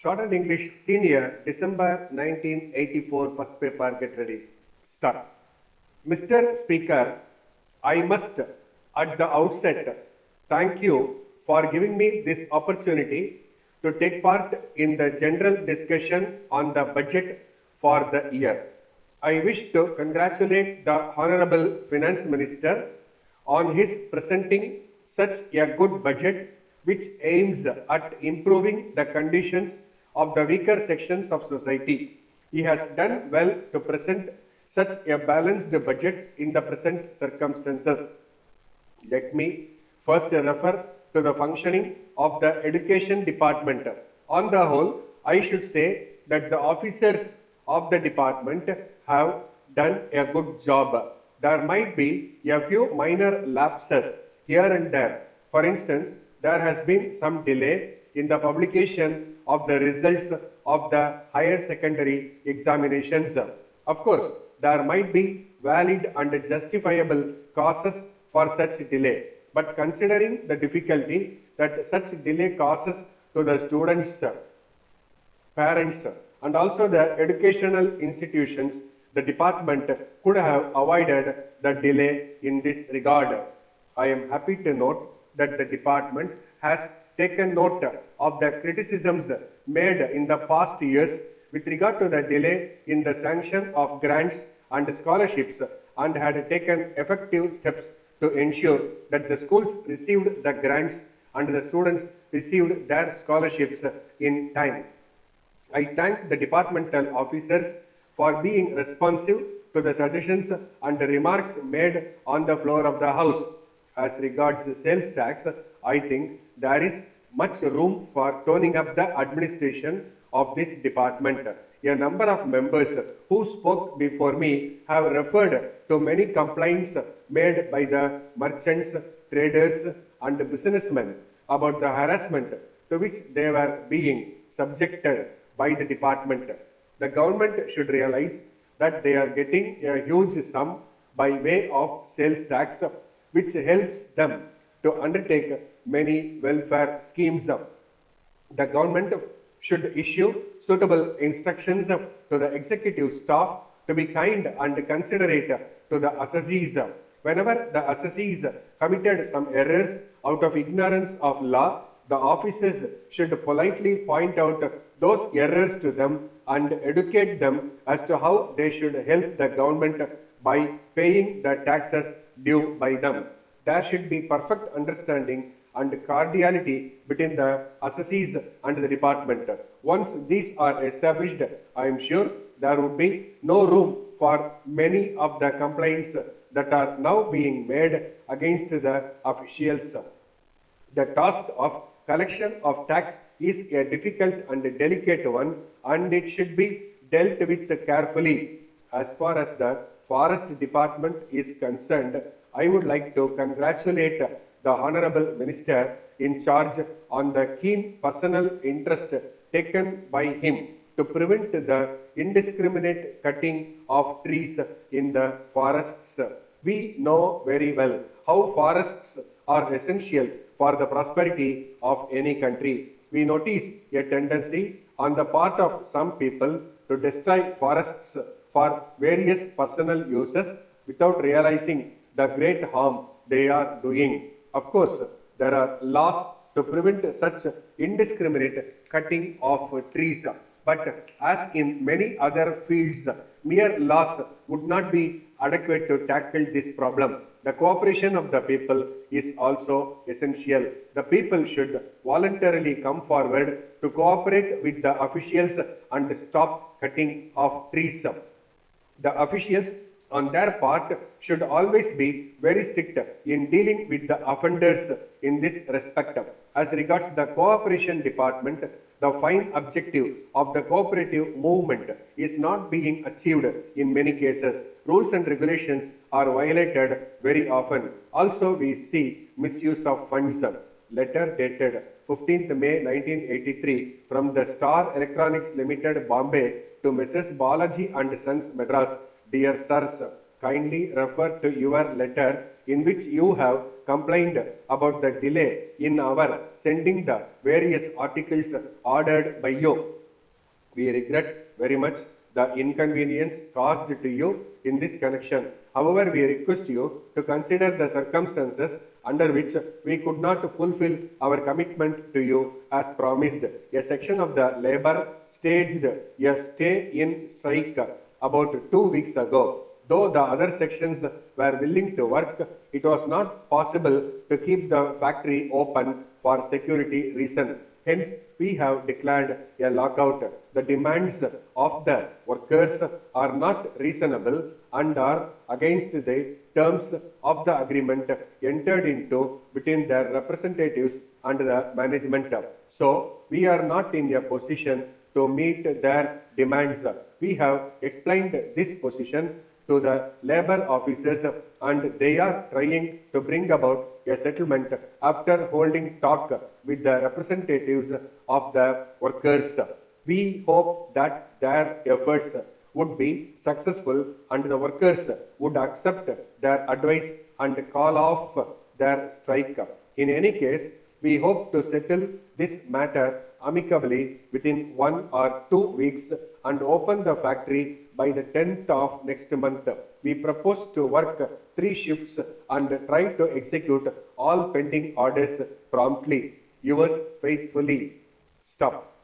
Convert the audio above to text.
Shorthand English Senior, December 1984, first paper, get ready. Start. Mr. Speaker, I must at the outset thank you for giving me this opportunity to take part in the general discussion on the budget for the year. I wish to congratulate the Honorable Finance Minister on his presenting such a good budget which aims at improving the conditions of the weaker sections of society. He has done well to present such a balanced budget in the present circumstances. Let me first refer to the functioning of the education department. On the whole, I should say that the officers of the department have done a good job. There might be a few minor lapses here and there. For instance, there has been some delay in the publication of the results of the higher secondary examinations. Of course, there might be valid and justifiable causes for such delay. But considering the difficulty that such delay causes to the students, parents, and also the educational institutions, the department could have avoided the delay in this regard. I am happy to note that the department has taken note of the criticisms made in the past years with regard to the delay in the sanction of grants and scholarships and had taken effective steps to ensure that the schools received the grants and the students received their scholarships in time. I thank the departmental officers for being responsive to the suggestions and the remarks made on the floor of the House. As regards sales tax, I think there is much room for toning up the administration of this department. A number of members who spoke before me have referred to many complaints made by the merchants, traders and businessmen about the harassment to which they were being subjected by the department. The government should realize that they are getting a huge sum by way of sales tax, which helps them to undertake many welfare schemes. The government should issue suitable instructions to the executive staff to be kind and considerate to the assessees. Whenever the assessees committed some errors out of ignorance of law, the officers should politely point out those errors to them and educate them as to how they should help the government by paying the taxes due by them. There should be perfect understanding and cordiality between the assessees and the department. Once these are established, I am sure there would be no room for many of the complaints that are now being made against the officials. The task of collection of tax is a difficult and delicate one, and it should be dealt with carefully. As far as the Forest Department is concerned, I would like to congratulate the Honorable Minister in charge on the keen personal interest taken by him to prevent the indiscriminate cutting of trees in the forests. We know very well how forests are essential for the prosperity of any country. We notice a tendency on the part of some people to destroy forests for various personal uses without realizing the great harm they are doing. Of course, there are laws to prevent such indiscriminate cutting of trees. But as in many other fields, mere laws would not be adequate to tackle this problem. The cooperation of the people is also essential. The people should voluntarily come forward to cooperate with the officials and stop cutting of trees. The officials on their part should always be very strict in dealing with the offenders in this respect. As regards the cooperation department, the fine objective of the cooperative movement is not being achieved in many cases. Rules and regulations are violated very often. Also, we see misuse of funds. Letter dated 15th May 1983 from the Star Electronics Limited, Bombay to Messrs. Balaji and Sons, Madras. Dear sirs, kindly refer to your letter in which you have complained about the delay in our sending the various articles ordered by you. We regret very much the inconvenience caused to you in this connection. However, we request you to consider the circumstances under which we could not fulfill our commitment to you as promised. A section of the labor staged a stay-in strike about 2 weeks ago. Though the other sections were willing to work, it was not possible to keep the factory open for security reasons. Hence, we have declared a lockout. The demands of the workers are not reasonable and are against the terms of the agreement entered into between their representatives and the management. So, we are not in a position to meet their demands. We have explained this position to the labor officers and they are trying to bring about a settlement after holding talk with the representatives of the workers. We hope that their efforts would be successful and the workers would accept their advice and call off their strike. In any case, we hope to settle this matter amicably within 1 or 2 weeks and open the factory by the 10th of next month. We propose to work 3 shifts and try to execute all pending orders promptly. Yours faithfully, Stop.